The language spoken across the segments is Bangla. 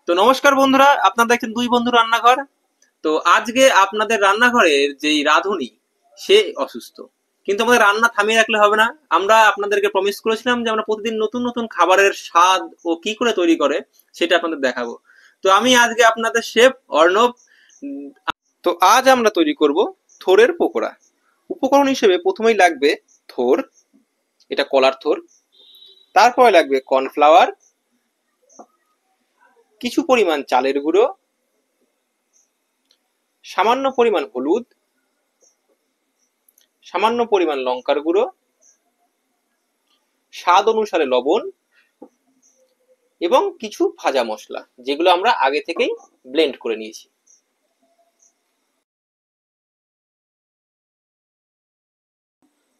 তো নমস্কার বন্ধুরা, আপনারা দেখছেন দুই বন্ধু রান্নাঘর। তো আজকে আপনাদের রান্নাঘরের যেই রাঁধুনি সে অসুস্থ, কিন্তু আমাদের রান্না থামিয়ে রাখলে হবে না। আমরা আপনাদেরকে প্রমিস করেছিলাম যে আমরা প্রতিদিন নতুন নতুন খাবারের স্বাদ ও কি করে তৈরি করে সেটা আপনাদের দেখাবো। তো আমি আজকে আপনাদের শেফ অর্ণব। তো আজ আমরা তৈরি করব থোরের পকোড়া। উপকরণ হিসেবে প্রথমেই লাগবে থোর, এটা কলার থোর। তারপরে লাগবে কর্নফ্লাওয়ার, কিছু পরিমাণ চালের গুঁড়ো, সামান্য পরিমাণ হলুদ, সামান্য পরিমাণ লঙ্কার গুঁড়ো, স্বাদ অনুসারে লবণ এবং কিছু ভাজা মশলা, যেগুলো আমরা আগে থেকেই ব্লেন্ড করে নিয়েছি।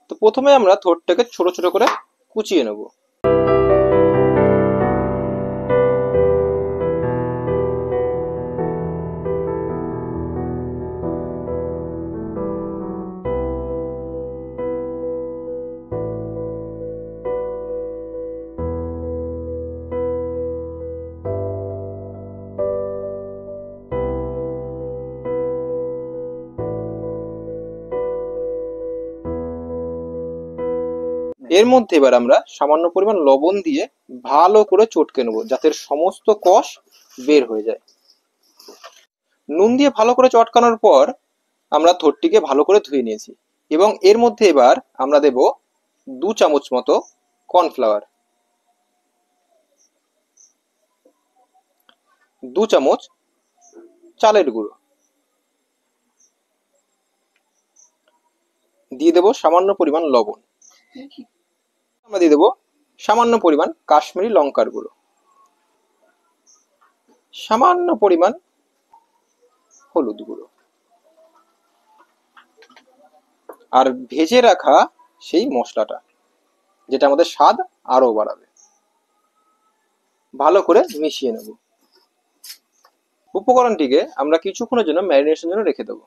তো প্রথমে আমরা থোরটাকে ছোট ছোট করে কুচিয়ে নেব। এর মধ্যে এবার আমরা সামান্য পরিমাণ লবণ দিয়ে ভালো করে চটকে নেব, যাতে সমস্ত কষ বের হয়ে যায়। নুন দিয়ে ভালো করে চটকানোর পর আমরা থোরটিকে ভালো করে ধুয়ে নিয়েছি, এবং এর মধ্যে এবার আমরা দেব 2 চামচ মতো কর্নফ্লাওয়ার, 2 চামচ চালের গুঁড়ো, দিয়ে দেব সামান্য পরিমাণ লবণ, আমরা দিয়ে দেব সামান্য পরিমাণ কাশ্মীরি লঙ্কার গুঁড়ো, সামান্য পরিমাণ হলুদ গুঁড়ো, আর ভেজে রাখা সেই মশলাটা, যেটা আমাদের স্বাদ আরো বাড়াবে। ভালো করে মিশিয়ে নেব। উপকরণটিকে আমরা কিছুক্ষণের জন্য ম্যারিনেশনের জন্য রেখে দেবো।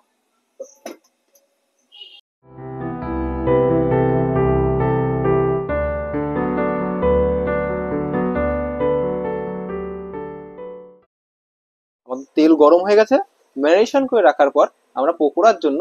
আমাদের তেল গরম হয়ে গেছে। ম্যারিনেশন করে রাখার পর আমরা পকোড়ার জন্য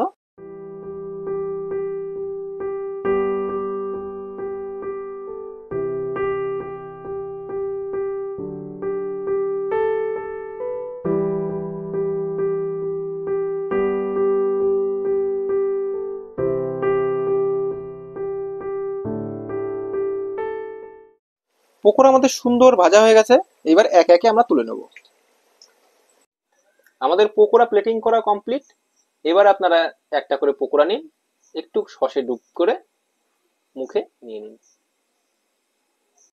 পকোড়া আমাদের সুন্দর ভাজা হয়ে গেছে। এবার একে একে আমরা তুলে নেব। আমাদের পকোড়া প্লেটিং করা কমপ্লিট। এবার আপনারা একটা করে পকোড়া নিন, একটু সসে ডুব করে মুখে নিয়ে নিন।